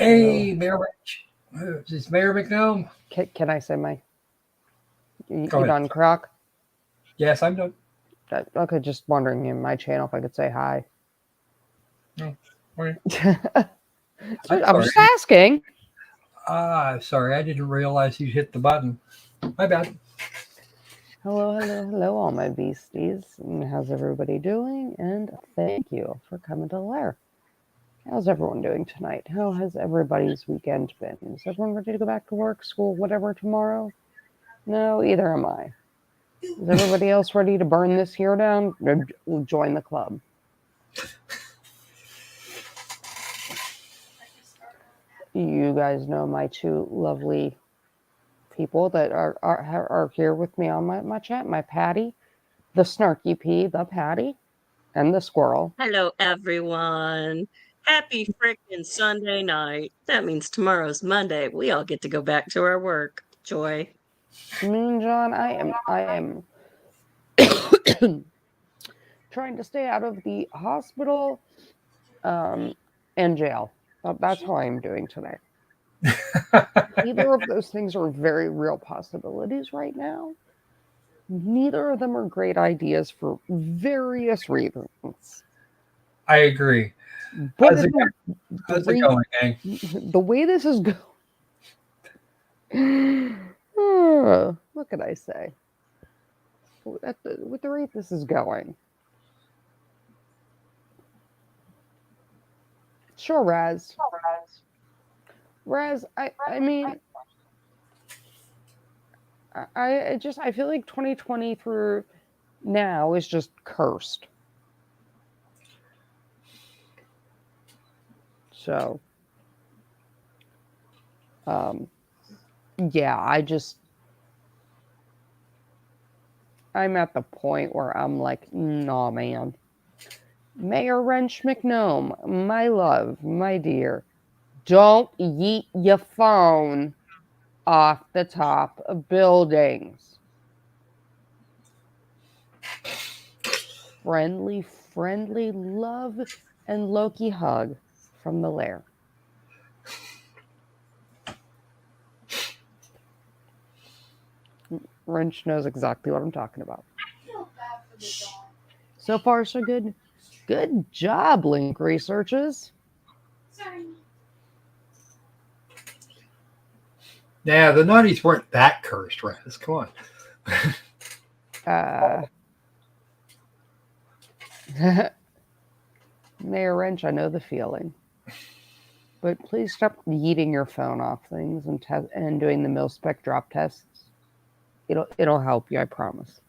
Hey, Mayor Rich. Is this Mayor McNome? Can I say my Go ahead. Yvonne Kroc? Yes, I'm done. Okay, just wondering in my channel if I could say hi. No. Okay. I'm just asking. Sorry, I didn't realize you hit the button. My bad. Hello, all my beasties. And how's everybody doing? And thank you for coming to the lair. How's everyone doing tonight? How has everybody's weekend been? Is everyone ready to go back to work, school, whatever tomorrow? No, either am I. Is everybody else ready to burn this here down? Join the club. You guys know my two lovely people that are here with me on my chat. My Patty, the Snarky P, the Patty, and the Squirrel. Hello, everyone. Happy freaking Sunday night. That means tomorrow's Monday. We all get to go back to our work. Joy. Moon John, I am trying to stay out of the hospital and jail. That's how I'm doing today. Neither of those things are very real possibilities right now. Neither of them are great ideas for various reasons. I agree. But How's it going, gang? The way this is going, what could I say? With the rate this is going. Sure, Raz. Raz, I mean, I feel like 2020 through now is just cursed. So, yeah, I'm at the point where I'm like, nah, man. Mayor Wrench McNome, my love, my dear, don't yeet your phone off the top of buildings. Friendly love and Loki hug from the lair. Wrench knows exactly what I'm talking about. So far, so good. Good job, Link Researches. Sorry. Yeah, the 90s weren't that cursed, Raz. Come on. Mayor Wrench, I know the feeling. But please stop yeeting your phone off things and doing the mil-spec drop tests. It'll help you, I promise.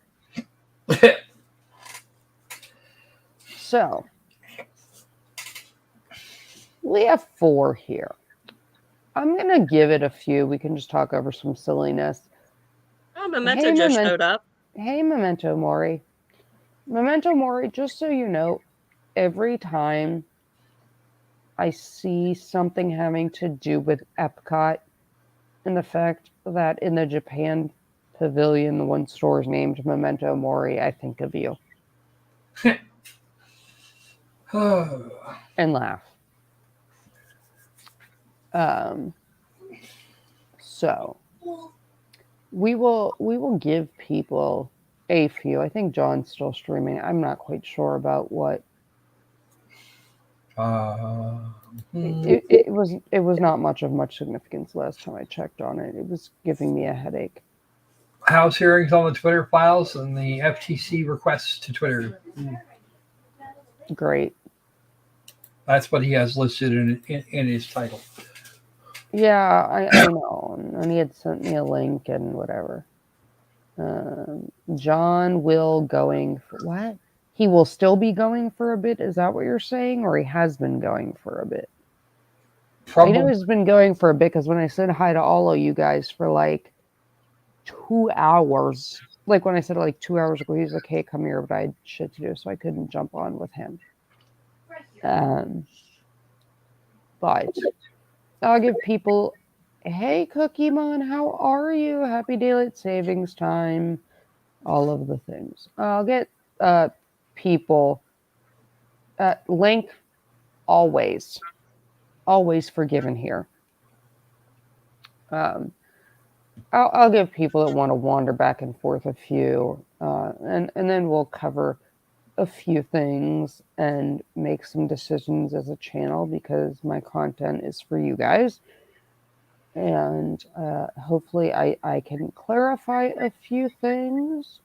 So, we have 4 here. I'm going to give it a few. We can just talk over some silliness. Oh, Memento just showed up. Hey, Memento Mori. Memento Mori, just so you know, every time I see something having to do with Epcot and the fact that in the Japan Pavilion, the one store is named Memento Mori, I think of you. And laugh. So we will give people a few. I think John's still streaming. I'm not quite sure about what. It was not much significance last time I checked on it. It was giving me a headache. House hearings on the Twitter files and the FTC requests to Twitter. Great. That's what he has listed in his title. Yeah, I know. And he had sent me a link and whatever. John will going for what? He will still be going for a bit? Is that what you're saying? Or he has been going for a bit? Probably. I know he's been going for a bit because when I said hi to all of you guys for like 2 hours, like when I said like 2 hours ago, he was like, hey, come here, but I had shit to do, so I couldn't jump on with him. But I'll give people, hey, Cookie Mon, how are you? Happy daylight savings time. All of the things. I'll get people, Link, always. always forgiven here. I'll give people that want to wander back and forth a few, and then we'll cover a few things and make some decisions as a channel, because my content is for you guys. And hopefully I can clarify a few things.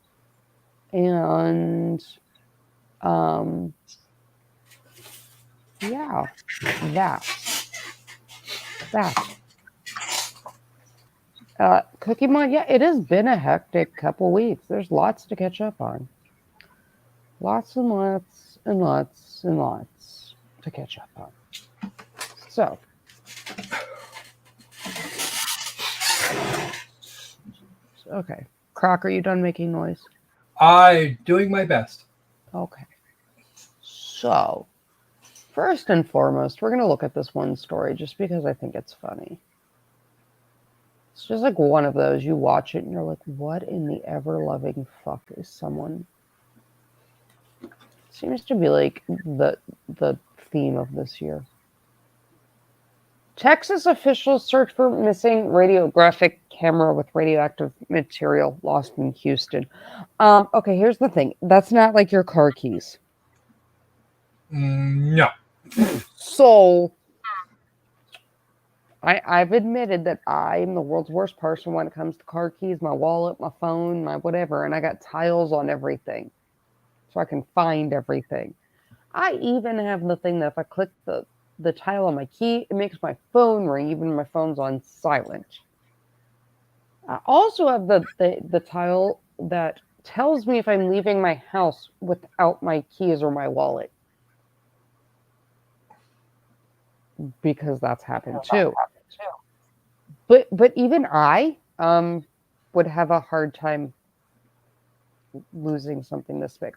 And yeah, that. Cookie Month, yeah, it has been a hectic couple weeks. There's lots to catch up on. Lots and lots and lots and lots to catch up on. So, okay. Croc, are you done making noise? I'm doing my best. Okay. So, first and foremost, we're going to look at this one story just because I think it's funny. It's just like one of those, you watch it and you're like, what in the ever-loving fuck is someone? Seems to be like the theme of this year. Texas officials search for missing radiographic camera with radioactive material lost in Houston. Okay, here's the thing. That's not like your car keys. No. So, I've admitted that I'm the world's worst person when it comes to car keys, my wallet, my phone, my whatever, and I got tiles on everything so I can find everything. I even have the thing that if I click the tile on my key, it makes my phone ring, even when my phone's on silent. I also have the tile that tells me if I'm leaving my house without my keys or my wallet, because that's happened too. But even I would have a hard time losing something this big.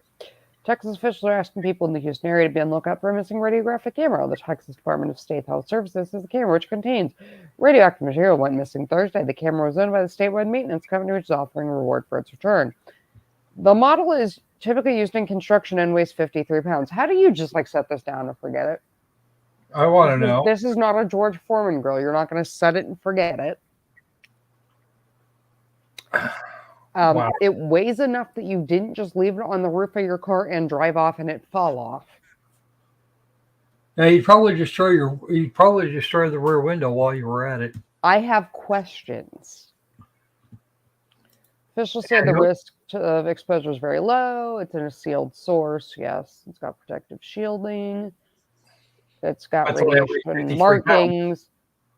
Texas officials are asking people in the Houston area to be on the lookout for a missing radiographic camera. The Texas Department of State Health Services says the camera, which contains radioactive material, went missing Thursday. The camera was owned by the statewide maintenance company, which is offering a reward for its return. The model is typically used in construction and weighs 53 pounds. How do you just like set this down and forget it? I want to know. This is not a George Foreman grill. You're not going to set it and forget it. Wow. It weighs enough that you didn't just leave it on the roof of your car and drive off and it fall off. Now you'd probably destroy the rear window while you were at it. I have questions. Officials say the risk of exposure is very low. It's in a sealed source. Yes, it's got protective shielding. It's got radiation markings,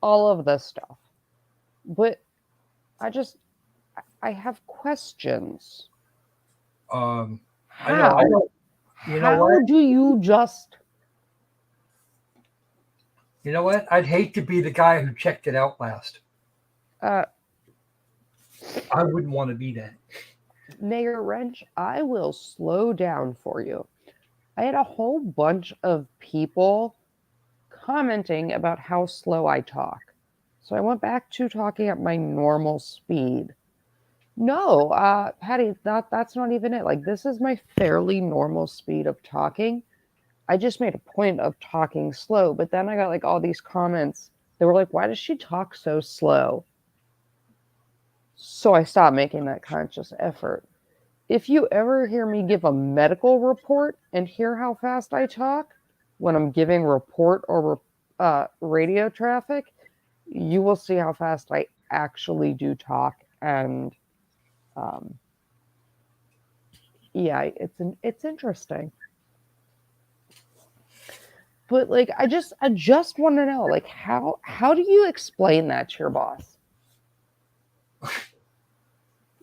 all of this stuff. But I have questions. How? How do you just... You know what? I'd hate to be the guy who checked it out last. I wouldn't want to be that. Mayor Wrench, I will slow down for you. I had a whole bunch of people commenting about how slow I talk. So I went back to talking at my normal speed. No, Patty, that's not even it. Like, this is my fairly normal speed of talking. I just made a point of talking slow, but then I got like all these comments. They were like, why does she talk so slow? So I stopped making that conscious effort. If you ever hear me give a medical report and hear how fast I talk when I'm giving report or radio traffic, you will see how fast I actually do talk. And yeah, it's interesting. But like, I just want to know, like, how do you explain that to your boss?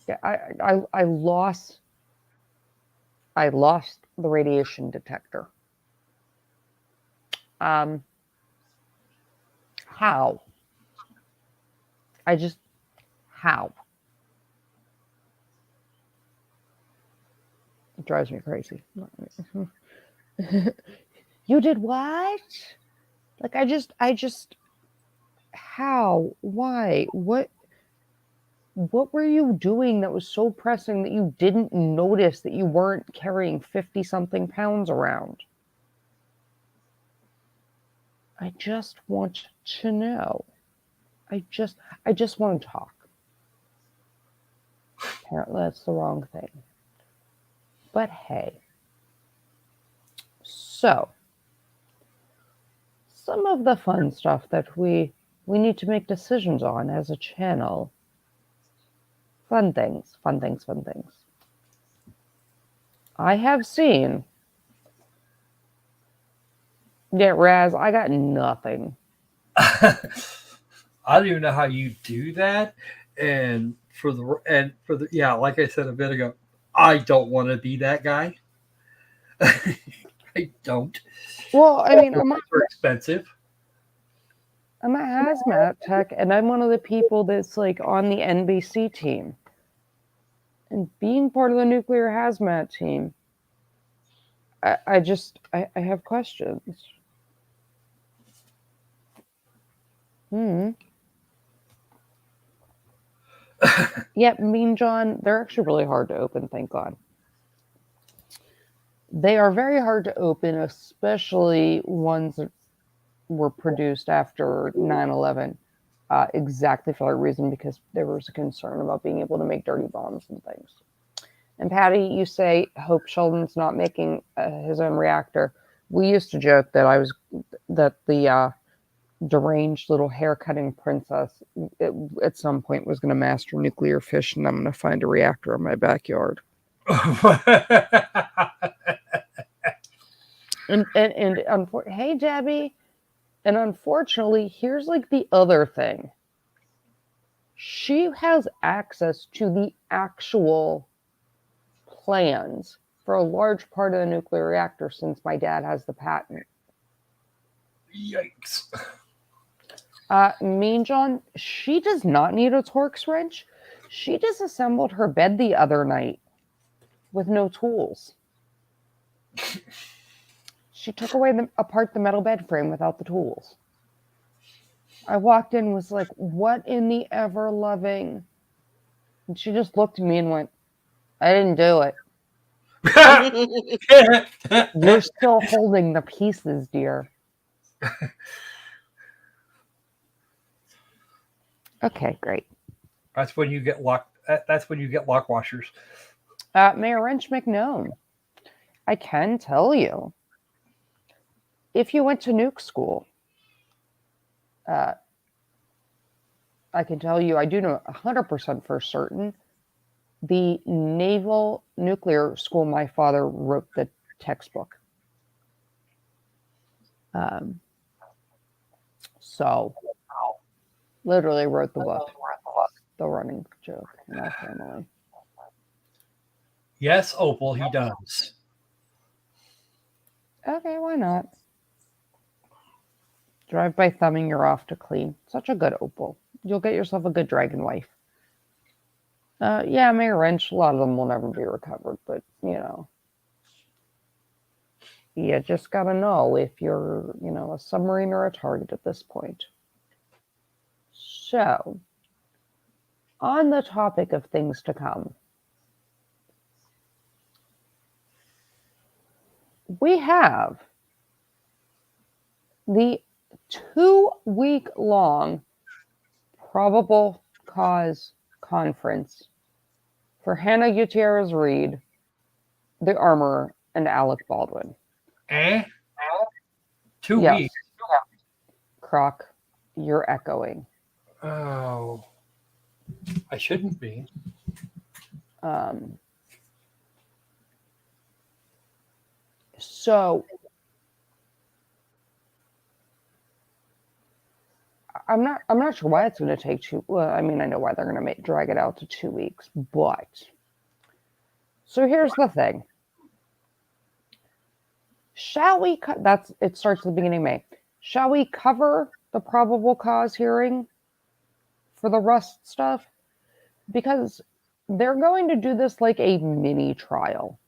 Yeah, I lost the radiation detector. How? How? It drives me crazy. You did what? Like, I just, how? Why? What were you doing that was so pressing that you didn't notice that you weren't carrying 50-something pounds around? I just want to know. I just want to talk. Apparently that's the wrong thing. But hey. So, some of the fun stuff that we need to make decisions on as a channel. Fun things. I have seen. Yeah, Raz, I got nothing. I don't even know how you do that. And for the yeah, like I said a bit ago, I don't want to be that guy. I don't. Well, I mean, super expensive. I'm a hazmat tech, and I'm one of the people that's like on the NBC team. And being part of the nuclear hazmat team, I have questions. Yeah, Mean John, they're actually really hard to open, thank God. They are very hard to open, especially ones that were produced after 9/11, exactly for that reason, because there was a concern about being able to make dirty bombs and things. And Patty, you say Hope Sheldon's not making his own reactor. We used to joke that the deranged little hair-cutting princess at some point was going to master nuclear fission. I'm going to find a reactor in my backyard. and hey, Debbie. And unfortunately, here's like the other thing. She has access to the actual plans for a large part of the nuclear reactor since my dad has the patent. Yikes. Mean John, she does not need a Torx wrench. She disassembled her bed the other night with no tools. She took apart the metal bed frame without the tools. I walked in and was like, what in the ever-loving? And she just looked at me and went, I didn't do it. You're still holding the pieces, dear. Okay, great. That's when you get lock washers. Mayor Wrench McNome, I can tell you, if you went to nuke school, I can tell you, I do know 100% for certain, the Naval Nuclear School, my father wrote the textbook. So, literally wrote the book. The running joke in our family. Yes, Opal, he does. Okay, why not? Drive by thumbing, you're off to clean. Such a good Opal. You'll get yourself a good dragon wife. Yeah, Mayor Wrench, a lot of them will never be recovered, but, you know. You just gotta know if you're, a submarine or a target at this point. So, on the topic of things to come, we have the 2-week-long probable cause conference for Hannah Gutierrez Reed, the Armorer, and Alec Baldwin. 2 weeks? Croc, you're echoing. Oh. I shouldn't be. So I'm not sure why it's going to take well, I mean, I know why they're going to drag it out to 2 weeks, but so here's the thing. Shall we it starts at the beginning of May. Shall we cover the probable cause hearing for the Rust stuff? Because they're going to do this like a mini trial.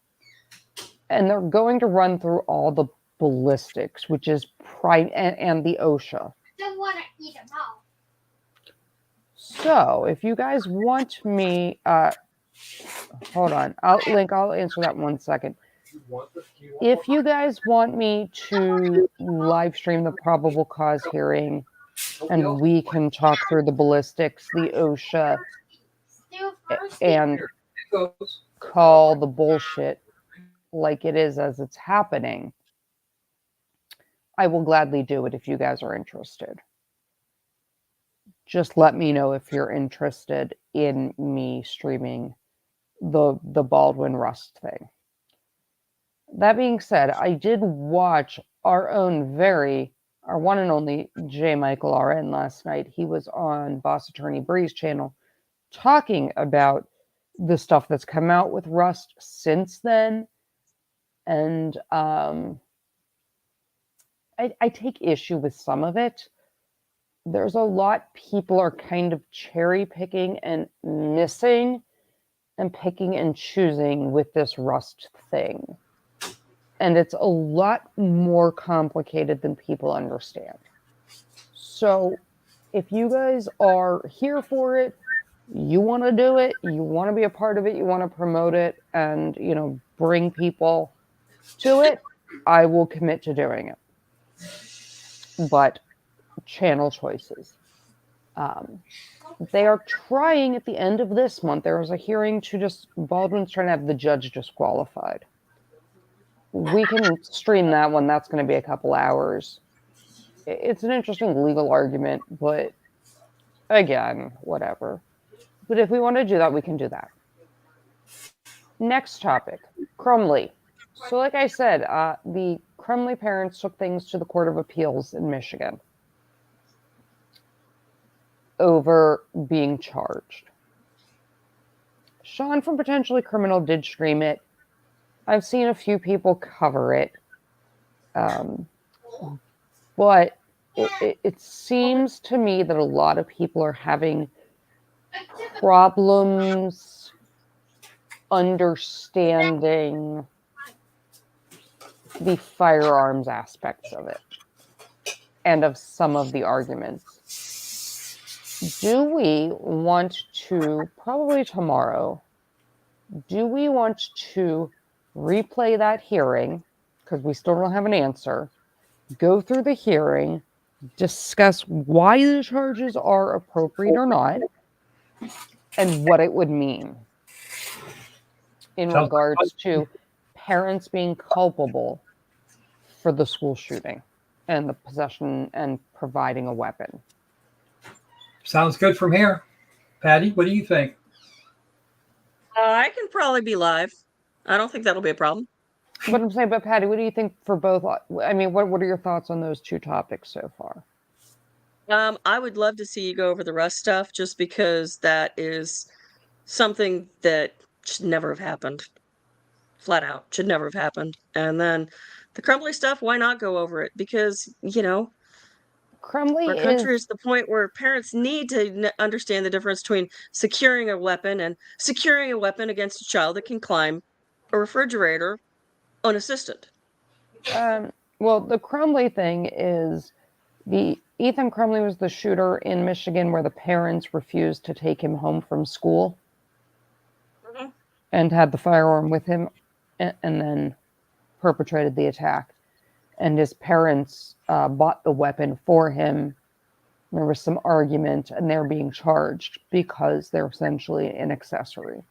And they're going to run through all the ballistics, which is and the OSHA. Don't want to eat them all. So, if you guys want me, hold on, I'll answer that in 1 second. If you guys want me to live stream the probable cause hearing and we can talk through the ballistics, the OSHA, and call the bullshit like it is as it's happening, I will gladly do it if you guys are interested. Just let me know if you're interested in me streaming the Baldwin Rust thing. That being said, I did watch our one and only J. Michael RN last night. He was on Boss Attorney Bree's channel talking about the stuff that's come out with Rust since then. And I take issue with some of it. There's a lot people are kind of cherry picking and missing and picking and choosing with this Rust thing. And it's a lot more complicated than people understand. So if you guys are here for it, you want to do it, you want to be a part of it, you want to promote it and, bring people to it, I will commit to doing it. But channel choices. They are trying at the end of this month, there was a hearing Baldwin's trying to have the judge disqualified. We can stream that one. That's going to be a couple hours. It's an interesting legal argument, but again, whatever. But if we want to do that, we can do that. Next topic, Crumbly. So like I said, the Crumbly parents took things to the Court of Appeals in Michigan over being charged. Sean from Potentially Criminal did stream it. I've seen a few people cover it. But it seems to me that a lot of people are having problems understanding the firearms aspects of it and of some of the arguments. Do we want to, probably tomorrow, do we want to replay that hearing, because we still don't have an answer, go through the hearing, discuss why the charges are appropriate or not, and what it would mean in regards to parents being culpable for the school shooting and the possession and providing a weapon. Sounds good from here. Patty, what do you think? I can probably be live. I don't think that'll be a problem. But I'm saying, Patty, what do you think for both? I mean, what are your thoughts on those two topics so far? I would love to see you go over the Rust stuff, just because that is something that should never have happened. Flat out, should never have happened. And then the Crumbly stuff, why not go over it? Because, Crumbly our country is the point where parents need to understand the difference between securing a weapon and securing a weapon against a child that can climb a refrigerator unassisted. Well, the Crumbly thing is Ethan Crumbly was the shooter in Michigan where the parents refused to take him home from school and had the firearm with him and then perpetrated the attack. And his parents bought the weapon for him. There was some argument and they're being charged because they're essentially an accessory.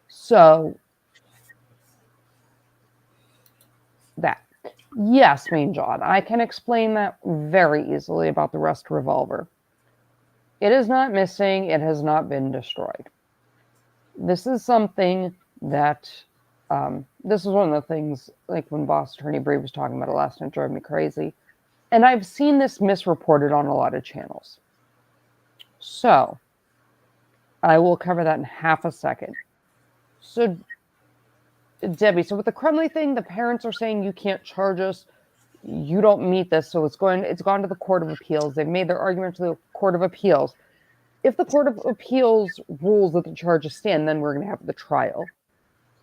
So that. Yes, Mean John, I can explain that very easily about the Rust revolver. It is not missing. It has not been destroyed. This is something that, this is one of the things, like when Boss Attorney Bree was talking about it last night, drove me crazy. And I've seen this misreported on a lot of channels. So, I will cover that in half a second. So, Debbie, so with the Crumbly thing, the parents are saying you can't charge us. You don't meet this, so it's gone to the Court of Appeals. They've made their argument to the Court of Appeals. If the Court of Appeals rules that the charges stand, then we're going to have the trial.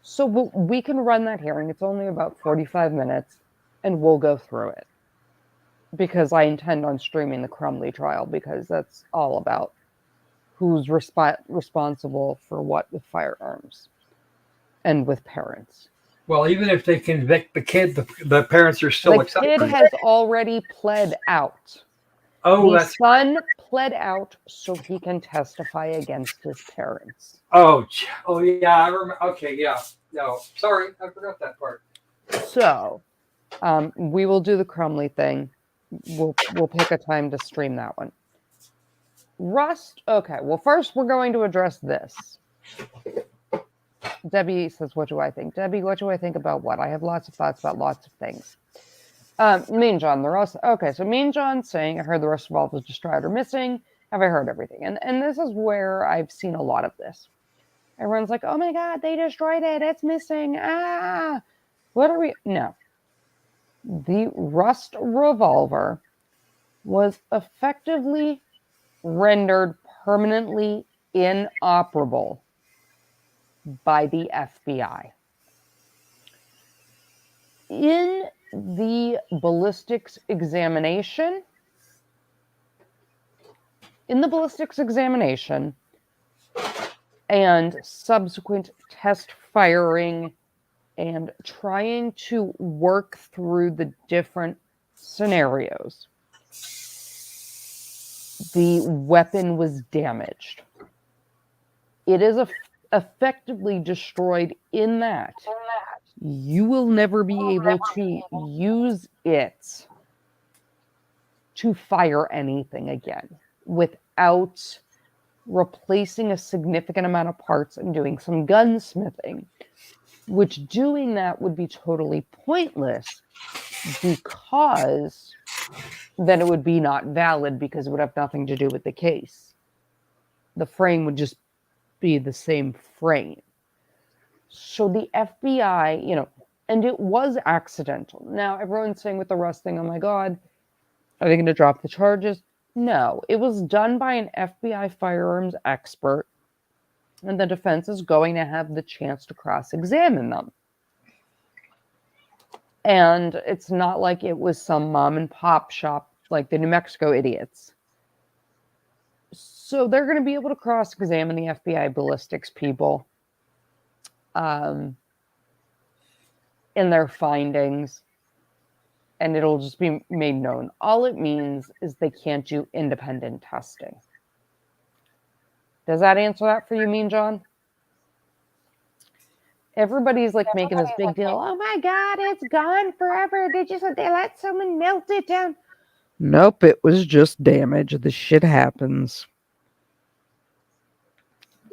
So we can run that hearing. It's only about 45 minutes, and we'll go through it. Because I intend on streaming the Crumbly trial, because that's all about who's responsible for what with firearms and with parents. Well, even if they convict the kid, the parents are still The accepting. kid has already pled out. Oh, The that's son pled out so he can testify against his parents. oh yeah. I remember. Okay, yeah. No, sorry, I forgot that part. So, we will do the Crumbly thing. We'll pick a time to stream that one. Rust. Okay. Well, first we're going to address this. Debbie says, "What do I think?" Debbie, what do I think about what? I have lots of thoughts about lots of things. Mean John, the rest. Okay, so Mean John saying, "I heard the rest of all was destroyed or missing. Have I heard everything?" And this is where I've seen a lot of this. Everyone's like, "Oh my God, they destroyed it. It's missing. Ah, what are we?" No. The Rust revolver was effectively rendered permanently inoperable by the FBI. In the ballistics examination, and subsequent test firing and trying to work through the different scenarios, the weapon was damaged. It is effectively destroyed in that you will never be able to use it to fire anything again without replacing a significant amount of parts and doing some gunsmithing, which doing that would be totally pointless because then it would be not valid because it would have nothing to do with the case. The frame would just be the same frame. So the FBI, and it was accidental. Now everyone's saying with the Rust thing, oh my God, are they going to drop the charges? No, it was done by an FBI firearms expert, and the defense is going to have the chance to cross-examine them. And it's not like it was some mom and pop shop like the New Mexico idiots. So they're going to be able to cross-examine the FBI ballistics people in their findings, and it'll just be made known. All it means is they can't do independent testing. Does that answer that for you, Mean John? Everybody's like making this big deal. Oh my God, it's gone forever. They let someone melt it down. Nope, it was just damage. The shit happens.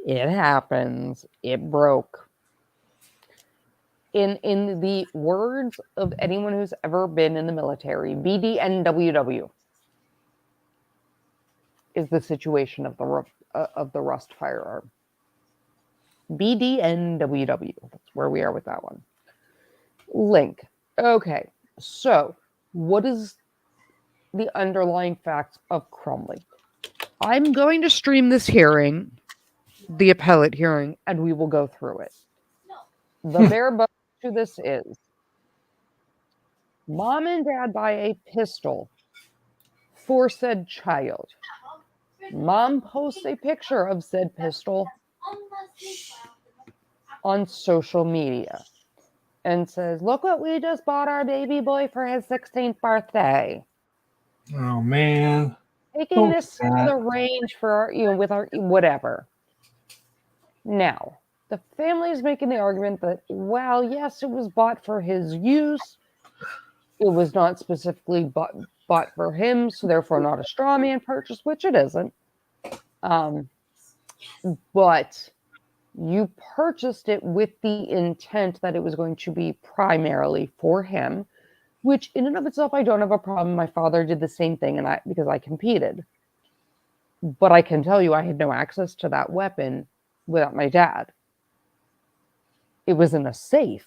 It happens. It broke. In the words of anyone who's ever been in the military, BDNWW is the situation of the Rust firearm. BDNWW. That's where we are with that one. Link. Okay, so what is the underlying facts of Crumbly? I'm going to stream this hearing, the appellate hearing, and we will go through it. The bare bones to this is mom and dad buy a pistol for said child. Mom posts a picture of said pistol on social media and says, "Look what we just bought our baby boy for his 16th birthday. Oh man. Taking this to the range for with our whatever." Now, the family is making the argument that, well, yes, it was bought for his use. It was not specifically bought for him, so therefore not a straw man purchase, which it isn't. But you purchased it with the intent that it was going to be primarily for him, which in and of itself, I don't have a problem. My father did the same thing because I competed. But I can tell you I had no access to that weapon without my dad. It was in a safe.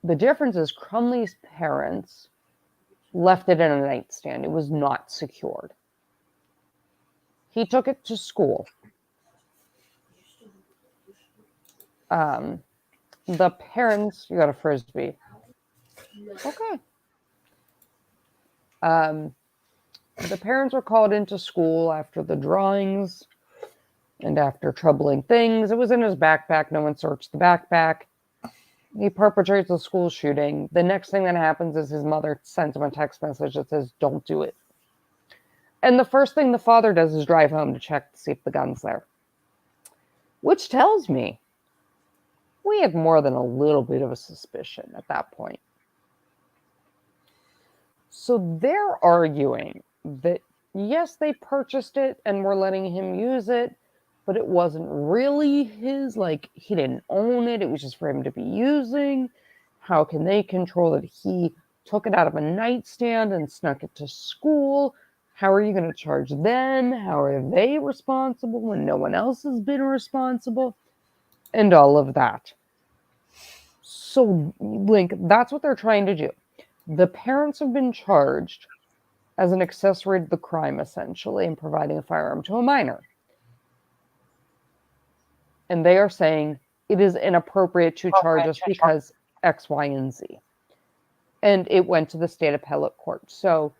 The difference is Crumbly's parents left it in a nightstand. It was not secured. He took it to school. The parents, you got a Frisbee. Okay. The parents were called into school after the drawings and after troubling things. It was in his backpack. No one searched the backpack. He perpetrates a school shooting. The next thing that happens is his mother sends him a text message that says, "Don't do it." And the first thing the father does is drive home to check to see if the gun's there. Which tells me we had more than a little bit of a suspicion at that point. So they're arguing that, yes, they purchased it and were letting him use it, but it wasn't really his. Like, he didn't own it. It was just for him to be using. How can they control that he took it out of a nightstand and snuck it to school? How are you going to charge them? How are they responsible when no one else has been responsible? And all of that. So, Link, that's what they're trying to do. The parents have been charged as an accessory to the crime, essentially, in providing a firearm to a minor. And they are saying it is inappropriate to charge us because X, Y, and Z. And it went to the state appellate court. So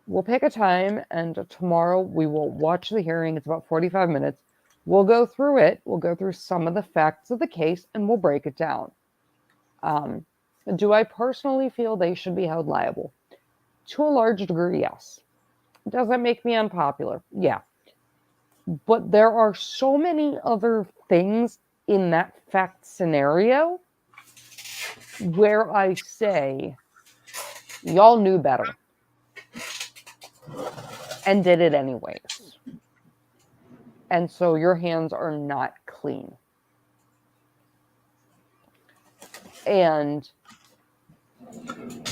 we'll pick a time, and tomorrow we will watch the hearing. It's about 45 minutes. We'll go through it. We'll go through some of the facts of the case, and we'll break it down. Do I personally feel they should be held liable? To a large degree, yes. Does that make me unpopular? Yeah. But there are so many other things in that fact scenario where I say, y'all knew better and did it anyways. And so your hands are not clean. And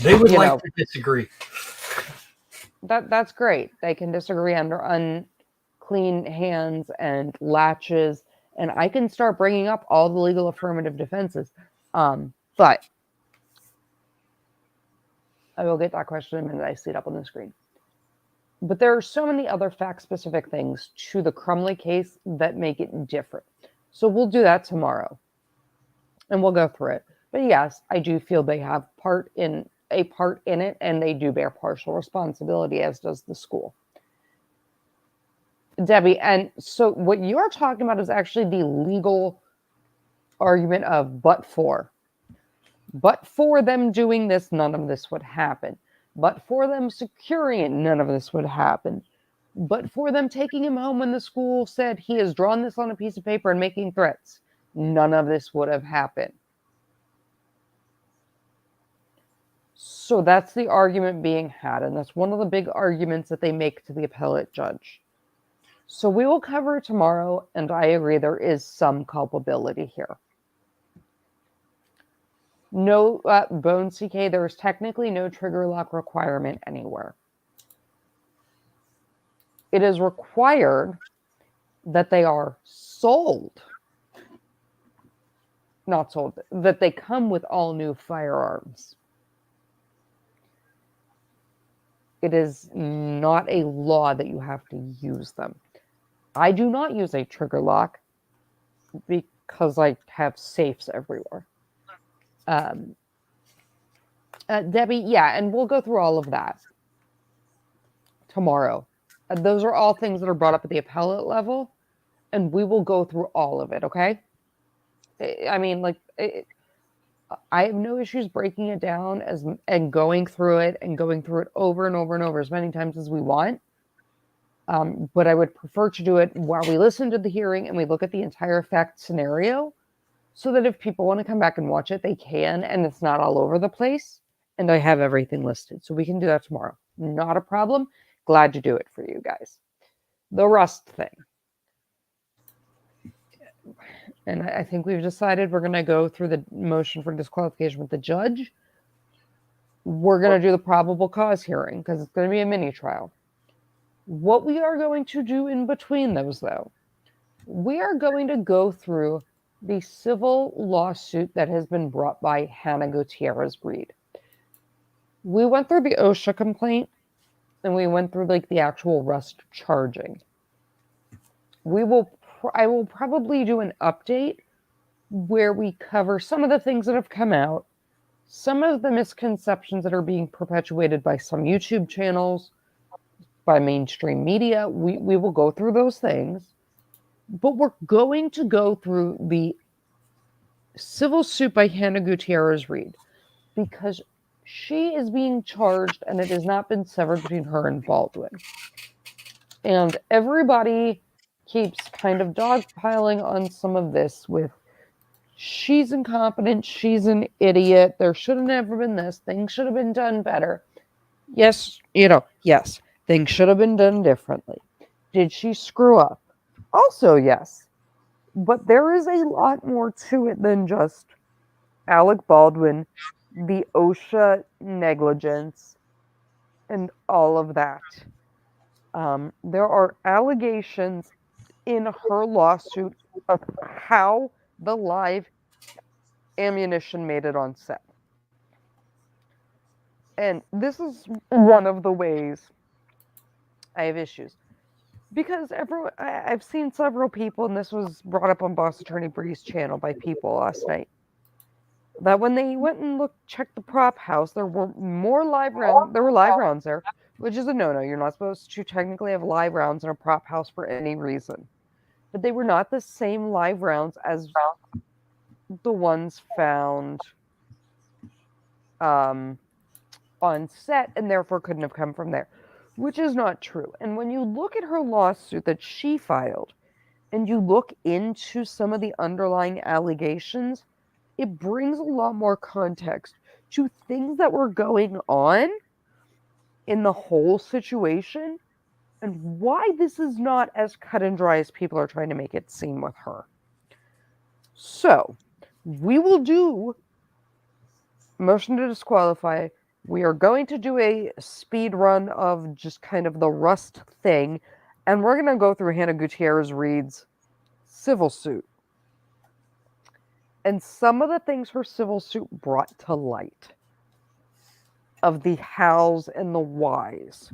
they would like to disagree. That's great. They can disagree under unclean hands and latches, and I can start bringing up all the legal affirmative defenses. But I will get that question in a minute. I see it up on the screen. But there are so many other fact-specific things to the Crumbly case that make it different. So we'll do that tomorrow, and we'll go through it. But yes, I do feel they have a part in it, and they do bear partial responsibility, as does the school. Debbie, and so what you're talking about is actually the legal argument of but for them doing this, none of this would happen. But for them securing it, none of this would happen. But for them taking him home when the school said he has drawn this on a piece of paper and making threats, none of this would have happened. So that's the argument being had, and that's one of the big arguments that they make to the appellate judge. So we will cover it tomorrow, and I agree there is some culpability here. No, Bone CK, there is technically no trigger lock requirement anywhere. It is required that they are sold. Not sold, that they come with all new firearms. It is not a law that you have to use them. I do not use a trigger lock because I have safes everywhere. Debbie, yeah, and we'll go through all of that tomorrow. Those are all things that are brought up at the appellate level, and we will go through all of it, okay? I mean, like, I have no issues breaking it down and going through it over and over and over as many times as we want. But I would prefer to do it while we listen to the hearing and we look at the entire fact scenario, so that if people want to come back and watch it, they can, and it's not all over the place. And I have everything listed, so we can do that tomorrow. Not a problem. Glad to do it for you guys. The Rust thing. And I think we've decided we're going to go through the motion for disqualification with the judge. We're going to do the probable cause hearing because it's going to be a mini trial. What we are going to do in between those, though, we are going to go through the civil lawsuit that has been brought by Hannah Gutierrez-Reed. We went through the OSHA complaint, and we went through like the actual Rust charging. I will probably do an update where we cover some of the things that have come out, some of the misconceptions that are being perpetuated by some YouTube channels, by mainstream media. We will go through those things, but we're going to go through the civil suit by Hannah Gutierrez Reed because she is being charged and it has not been severed between her and Baldwin. And everybody keeps kind of dogpiling on some of this with she's incompetent, she's an idiot, there should have never been this, things should have been done better. Yes, yes, things should have been done differently. Did she screw up? Also, yes. But there is a lot more to it than just Alec Baldwin, the OSHA negligence, and all of that. There are allegations in her lawsuit of how the live ammunition made it on set. And this is one of the ways I have issues. Because I've seen several people, and this was brought up on Boss Attorney Bree's channel by people last night, that when they went and checked the prop house, there were live rounds there, which is a no-no. You're not supposed to technically have live rounds in a prop house for any reason. But they were not the same live rounds as the ones found on set, and therefore couldn't have come from there, which is not true. And when you look at her lawsuit that she filed, and you look into some of the underlying allegations, it brings a lot more context to things that were going on in the whole situation and why this is not as cut and dry as people are trying to make it seem with her. So, we will do motion to disqualify. We are going to do a speed run of just kind of the Rust thing, and we're going to go through Hannah Gutierrez Reed's civil suit and some of the things her civil suit brought to light of the hows and the whys.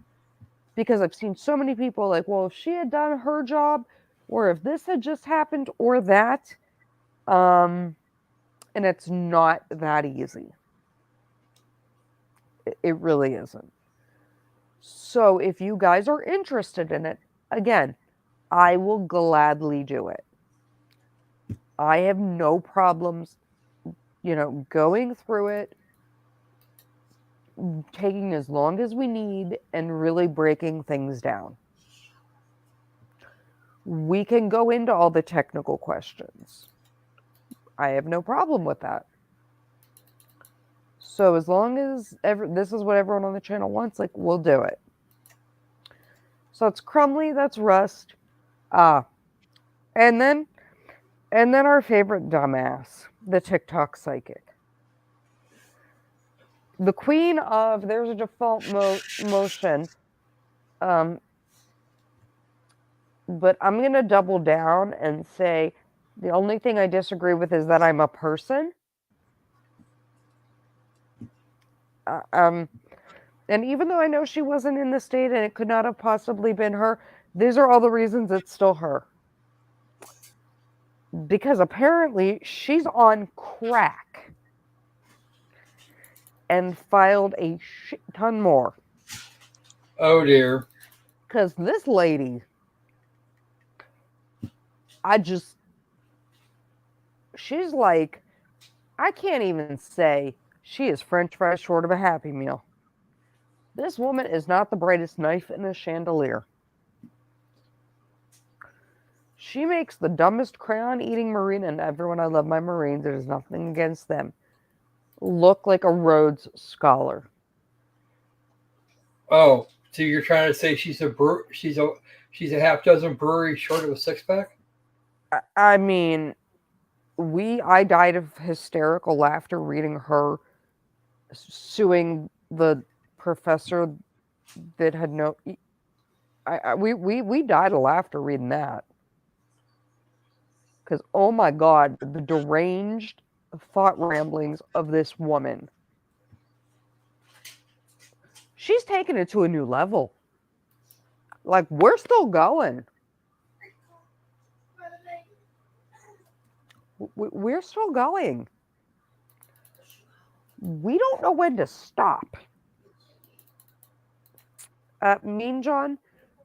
Because I've seen so many people like, well, if she had done her job, or if this had just happened, or that, and it's not that easy. It really isn't. So if you guys are interested in it, again, I will gladly do it. I have no problems, going through it, taking as long as we need, and really breaking things down. We can go into all the technical questions. I have no problem with that. So as long as this is what everyone on the channel wants, we'll do it. So it's Crumbly, that's Rust. And then our favorite dumbass, the TikTok psychic. The queen of there's a default motion. But I'm going to double down and say the only thing I disagree with is that I'm a person. And even though I know she wasn't in the state and it could not have possibly been her, these are all the reasons it's still her. Because apparently she's on crack and filed a shit ton more. Oh dear. Because this lady, she's like, I can't even say she is French fries short of a Happy Meal. This woman is not the brightest knife in a chandelier. She makes the dumbest crayon-eating Marine, and everyone, I love my Marines, there's nothing against them, look like a Rhodes Scholar. Oh, so you're trying to say she's a half dozen breweries short of a six-pack? I mean, I died of hysterical laughter reading her suing the professor that had no. We died of laughter reading that. Because, oh my God, the deranged thought ramblings of this woman. She's taken it to a new level. We're still going. We're still going. We don't know when to stop. Mean John,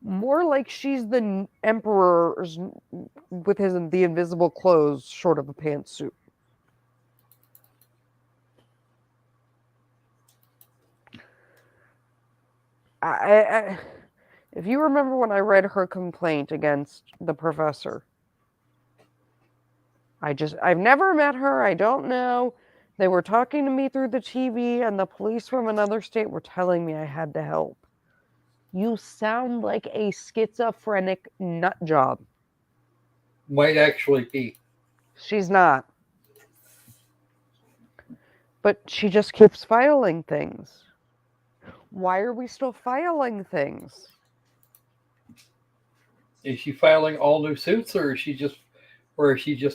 more like she's the emperor with the invisible clothes short of a pantsuit. If you remember when I read her complaint against the professor, I've never met her. I don't know. They were talking to me through the TV, and the police from another state were telling me I had to help. You sound like a schizophrenic nut job. Might actually be. She's not. But she just keeps filing things. Why are we still filing things? Is she filing all new suits, or is she just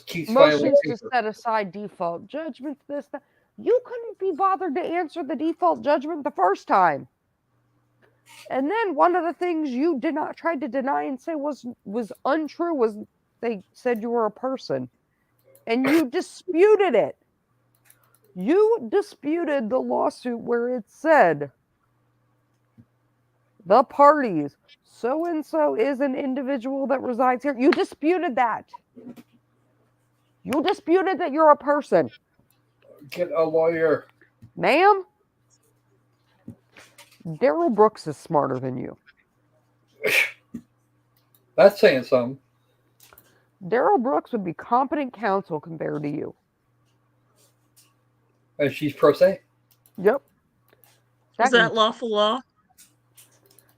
keeps filing Motions to paper? set aside default judgments, this, that. You couldn't be bothered to answer the default judgment the first time. And then one of the things you tried to deny and say was untrue was they said you were a person. And you disputed it. You disputed the lawsuit where it said the parties, so-and-so is an individual that resides here. You disputed that. You disputed that you're a person. Get a lawyer. Ma'am, Daryl Brooks is smarter than you. That's saying something. Daryl Brooks would be competent counsel compared to you. And she's pro se. Yep. Is that lawful law?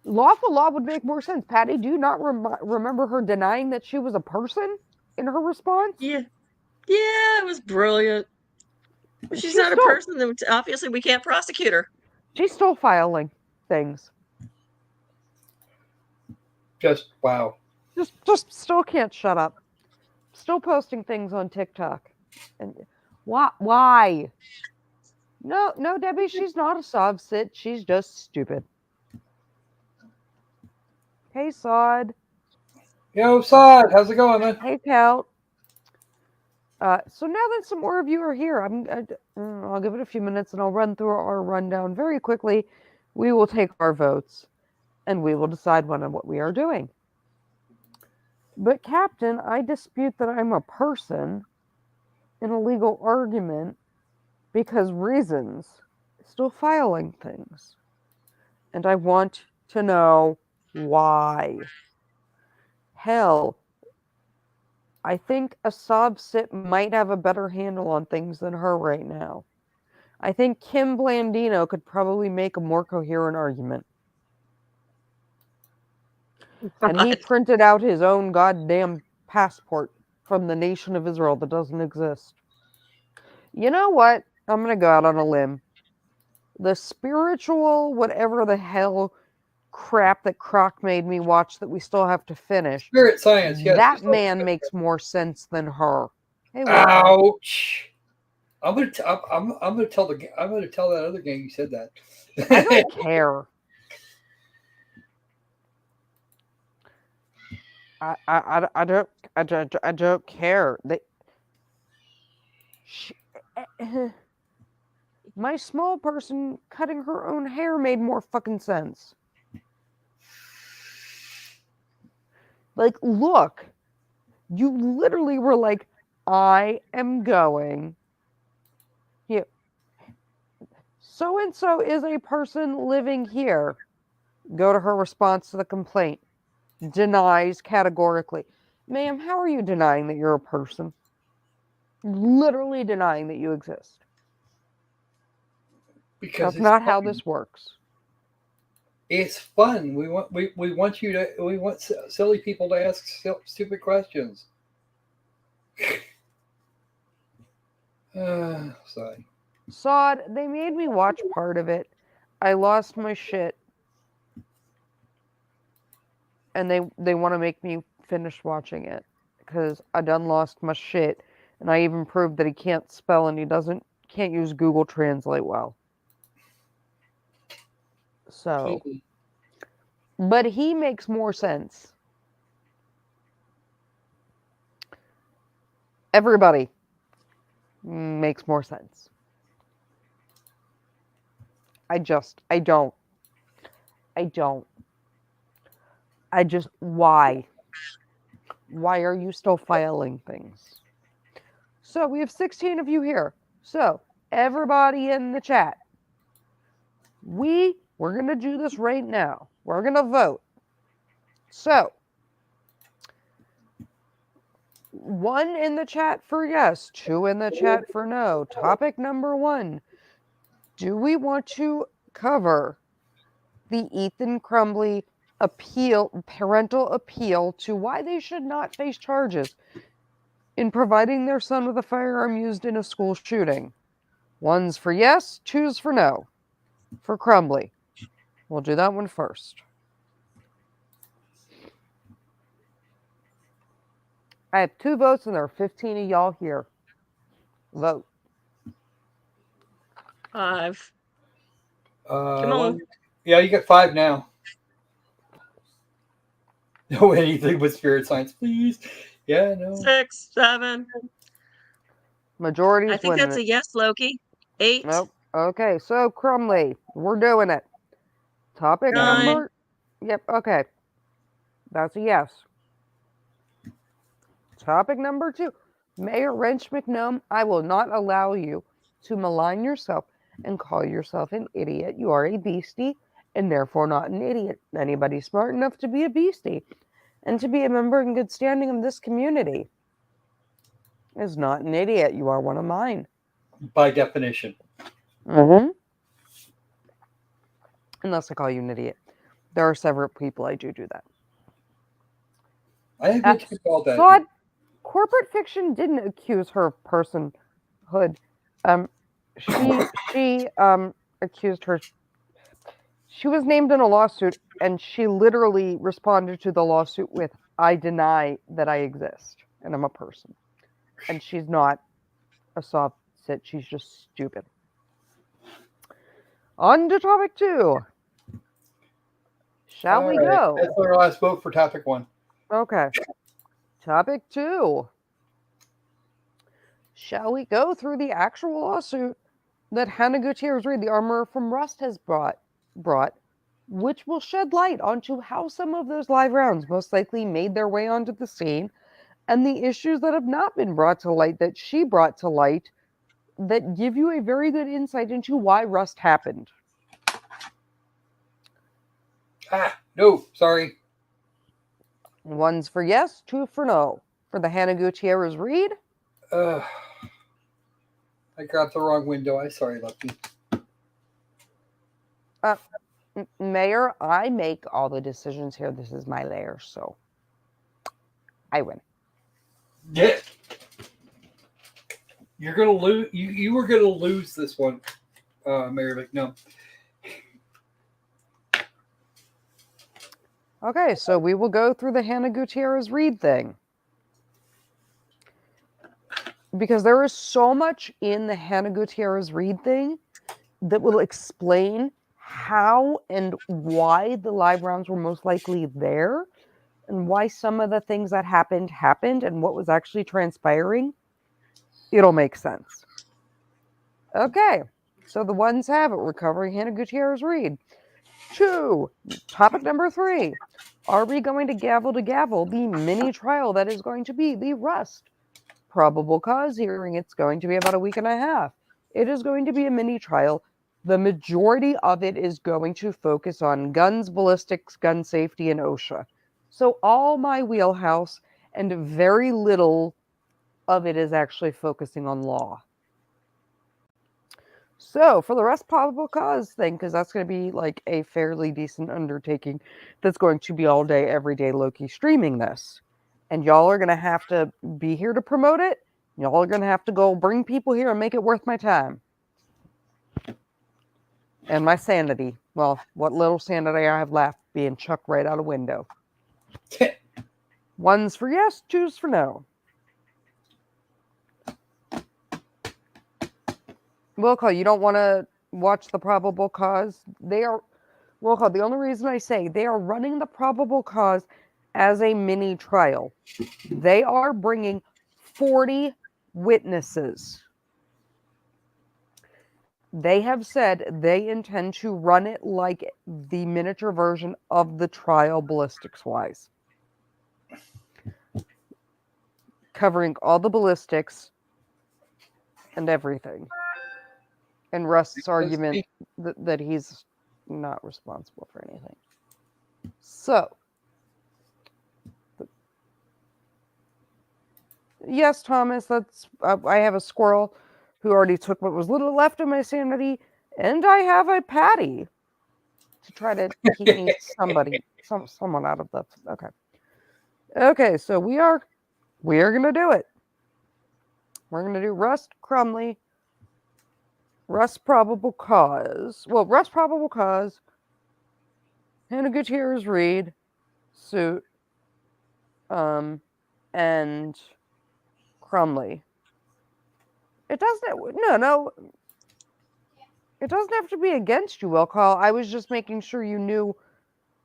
Lawful law would make more sense. Patty, do you not remember her denying that she was a person in her response? Yeah. Yeah, it was brilliant. But she's not a person, then obviously we can't prosecute her. She's still filing things. Just wow. Just still can't shut up. Still posting things on TikTok. And why? No, Debbie, she's not a sob-sit. She's just stupid. Hey, Sod. Yo, Sod, how's it going, man? Hey, Pal. So now that some more of you are here, I'll give it a few minutes and I'll run through our rundown very quickly. We will take our votes and we will decide what we are doing. But Captain, I dispute that I'm a person in a legal argument because reasons. Still filing things. And I want to know why. Hell, I think a sob-sit might have a better handle on things than her right now. I think Kim Blandino could probably make a more coherent argument. And he printed out his own goddamn passport from the nation of Israel that doesn't exist. You know what? I'm going to go out on a limb. The spiritual, whatever the hell crap that Croc made me watch that we still have to finish. Spirit science, yes. That man makes more sense than her. Hey, ouch! I'm gonna tell that other gang you said that. I don't care. I don't care. My small person cutting her own hair made more fucking sense. Like, look, you literally were like, I am going. Yeah. So-and-so is a person living here. Go to her response to the complaint. Denies categorically. Ma'am, how are you denying that you're a person? Literally denying that you exist. Because that's not how this works. It's fun. We want silly people to ask stupid questions. Sorry. Sod, they made me watch part of it. I lost my shit. And they want to make me finish watching it. Because I done lost my shit. And I even proved that he can't spell and he can't use Google Translate well. So, but he makes more sense. Everybody makes more sense. I don't. Why? Why are you still filing things? So we have 16 of you here. So everybody in the chat, we We're going to do this right now. We're going to vote. So, 1 in the chat for yes, 2 in the chat for no. Topic number 1. Do we want to cover the Ethan Crumbly parental appeal to why they should not face charges in providing their son with a firearm used in a school shooting? 1's for yes, 2's for no. For Crumbly. We'll do that one first. I have 2 votes and there are 15 of y'all here. Vote. 5. Come on. Yeah, you got 5 now. No anything but spirit science, please. Yeah, no. 6, 7. Majority I is think winning that's it. a yes, Loki. 8. Nope. Okay, so Crumbly, we're doing it. Topic 9. number. Yep, okay. That's a yes. Topic number 2. Mayor Wrench McNome, I will not allow you to malign yourself and call yourself an idiot. You are a beastie and therefore not an idiot. Anybody smart enough to be a beastie and to be a member in good standing of this community is not an idiot. You are one of mine. By definition. Mm-hmm. Unless I call you an idiot. There are several people I do that. I have yet to be called that. God, corporate fiction didn't accuse her of personhood. She accused her. She was named in a lawsuit, and she literally responded to the lawsuit with, "I deny that I exist, and I'm a person." And she's not a soft sit. She's just stupid. On to topic 2. Shall we go? That's our last vote for topic 1. Okay. Topic 2. Shall we go through the actual lawsuit that Hannah Gutierrez-Reed, the armorer from Rust, has brought, which will shed light onto how some of those live rounds most likely made their way onto the scene, and the issues that have not been brought to light that she brought to light that give you a very good insight into why Rust happened. No, sorry. 1's for yes, 2 for no. For the Hannah Gutierrez-Reed. I got the wrong window. I'm sorry, Lucky. Mayor, I make all the decisions here. This is my lair, so I win. Yeah. You're gonna lose. You were gonna lose this one, Mayor McNum. Okay, so we will go through the Hannah Gutierrez-Reed thing. Because there is so much in the Hannah Gutierrez-Reed thing that will explain how and why the live rounds were most likely there, and why some of the things that happened, and what was actually transpiring. It'll make sense. Okay, so the 1's have it. Recovering Hannah Gutierrez-Reed. 2, topic number 3. Are we going to gavel the mini trial that is going to be the Rust probable cause hearing? It's going to be about a week and a half. It is going to be a mini trial. The majority of it is going to focus on guns, ballistics, gun safety, and OSHA. So all my wheelhouse, and very little of it is actually focusing on law. So for the Rust probable cause thing, because that's going to be like a fairly decent undertaking that's going to be all day, every day Loki streaming this. And y'all are going to have to be here to promote it. Y'all are going to have to go bring people here and make it worth my time. And my sanity. Well, what little sanity I have left being chucked right out a window. 1's for yes, 2's for no. Will call, you don't want to watch the probable cause? They are, Will call, the only reason I say they are running the probable cause as a mini trial. They are bringing 40 witnesses. They have said they intend to run it like the miniature version of the trial ballistics-wise. Covering all the ballistics and everything. And Rust's argument that he's not responsible for anything. So, yes, Thomas, that's I have a squirrel who already took what was little left of my sanity, and I have a patty to try to keep me someone out of the. Okay, so we are gonna do it. We're gonna do Rust Crumbly, Rust Probable Cause. Well, Rust Probable Cause, Hannah Gutierrez Reed, Suit, and Crumbly. It doesn't. No. It doesn't have to be against you, Will Call. I was just making sure you knew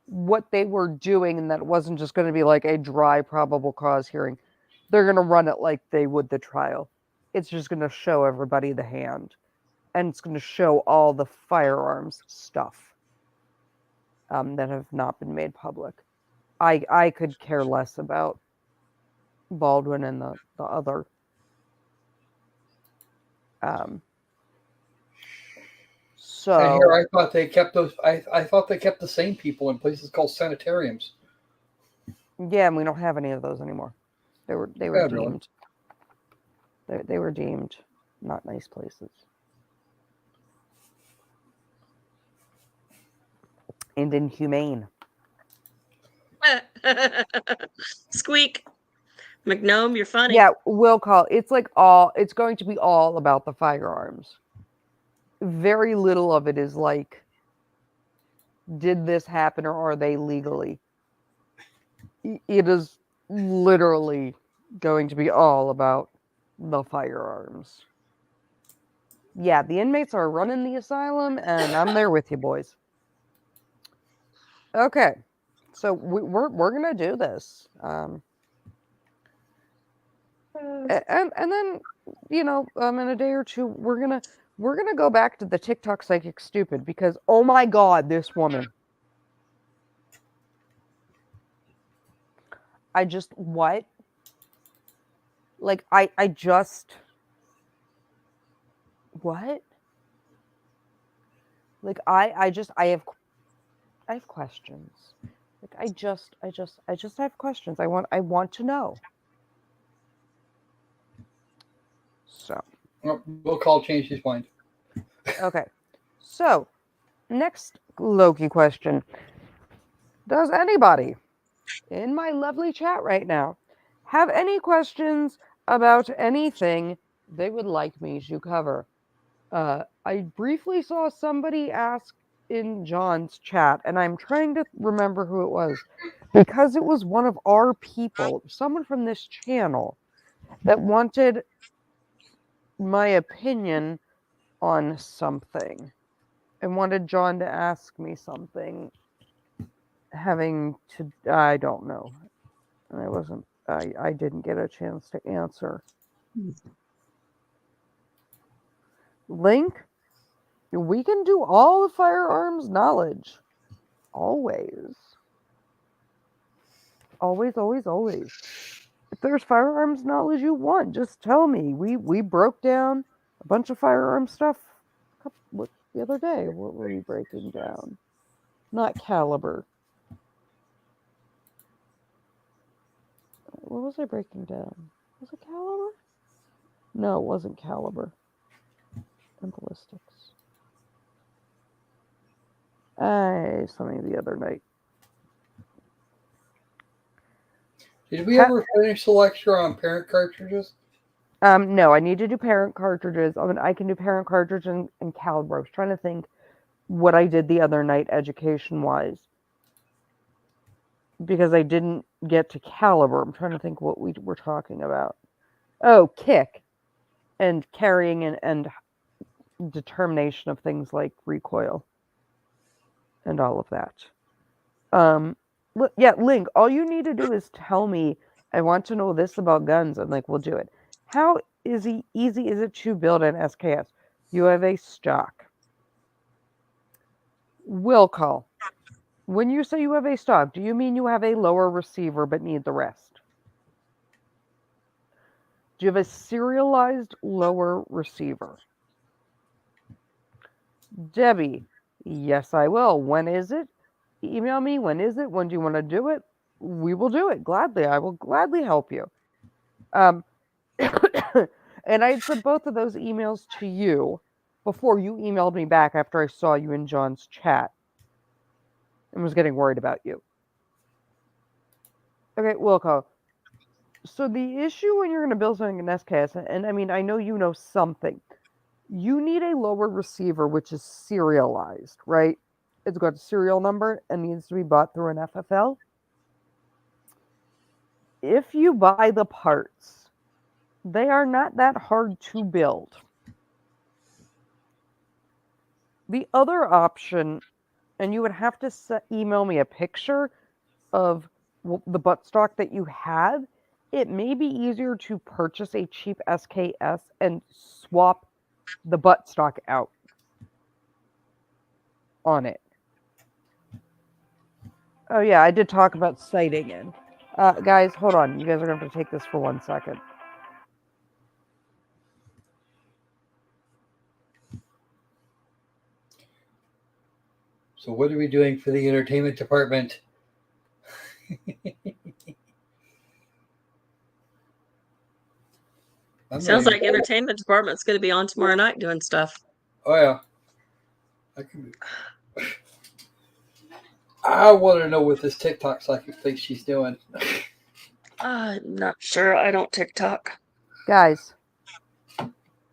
what they were doing and that it wasn't just going to be like a dry probable cause hearing. They're going to run it like they would the trial. It's just going to show everybody the hand. And it's going to show all the firearms stuff that have not been made public. I could care less about Baldwin and the other. So And here I thought they kept those. I thought they kept the same people in places called sanitariums. yeah, and we don't have any of those anymore. They were Yeah, deemed. They were deemed not nice places. And inhumane. Squeak. McNome, you're funny. Yeah, Will Call. It's going to be all about the firearms. Very little of it is like, did this happen or are they legally? It is literally going to be all about the firearms. Yeah, the inmates are running the asylum, and I'm there with you, boys. Okay, so we're gonna do this, and then in a day or two we're gonna go back to the TikTok psychic stupid because oh my god, this woman. I just what? Like I just what? Like I have questions. Like I just have questions. I want to know. So We'll call change his mind. okay. So next Loki question. Does anybody in my lovely chat right now have any questions about anything they would like me to cover? I briefly saw somebody ask in John's chat, and I'm trying to remember who it was because it was one of our people, someone from this channel, that wanted my opinion on something and wanted John to ask me something having to, I don't know. And I didn't get a chance to answer. Link, we can do all the firearms knowledge. Always. Always, always, always. If there's firearms knowledge you want, just tell me. We broke down a bunch of firearm stuff the other day. What were we breaking down? Not caliber. What was I breaking down? Was it caliber? No, it wasn't caliber. And ballistics. Something the other night. Did we ever finish the lecture on parent cartridges? No, I need to do parent cartridges. I mean, I can do parent cartridge and caliber. I was trying to think what I did the other night education-wise. Because I didn't get to caliber. I'm trying to think what we were talking about. Oh, kick. And carrying and determination of things like recoil. And all of that. Yeah, Link, all you need to do is tell me, I want to know this about guns, and we'll do it. How easy is it to build an SKS? You have a stock. Will call. When you say you have a stock, do you mean you have a lower receiver but need the rest? Do you have a serialized lower receiver? Debbie, Yes, I will. When is it? Email me. When is it? When do you want to do it? We will do it gladly. I will gladly help you. Um, and I had sent both of those emails to you before you emailed me back after I saw you in John's chat and was getting worried about you. Okay, Wilco. So the issue when you're going to build something in SKS, and I mean, I know you know something. You need a lower receiver which is serialized, right? It's got a serial number and needs to be bought through an FFL. If you buy the parts, they are not that hard to build. The other option, and you would have to email me a picture of the buttstock that you have, it may be easier to purchase a cheap SKS and swap the buttstock out on it. Oh yeah, I did talk about sighting in. Guys, hold on. You guys are going to have to take this for 1 second. So what are we doing for the entertainment department? Sounds like entertainment department's going to be on tomorrow night doing stuff. Oh yeah. I want to know what this TikTok psychic thinks she's doing. Not sure. I don't TikTok. Guys.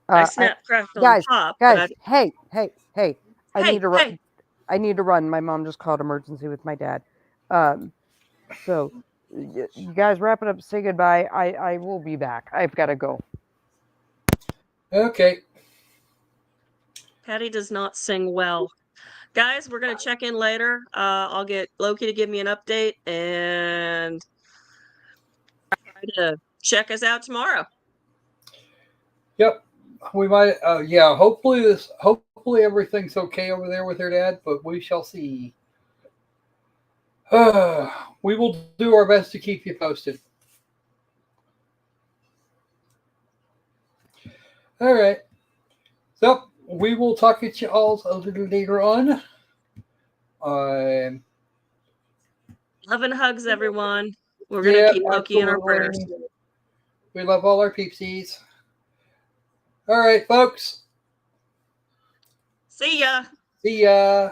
I snap cracked on guys, top. Guys, hey. I need to run. Hey. I need to run. My mom just called emergency with my dad. So you guys wrap it up. Say goodbye. I will be back. I've got to go. Okay. Patty does not sing well. Guys, we're going to check in later. I'll get Loki to give me an update and try to check us out tomorrow. Yep. We might, yeah, hopefully everything's okay over there with her dad, but we shall see. We will do our best to keep you posted. All right. So we will talk to you all a little later on. Love and hugs, everyone. We're going to keep Loki in our prayers. We love all our peepsies. All right, folks. See ya. See ya.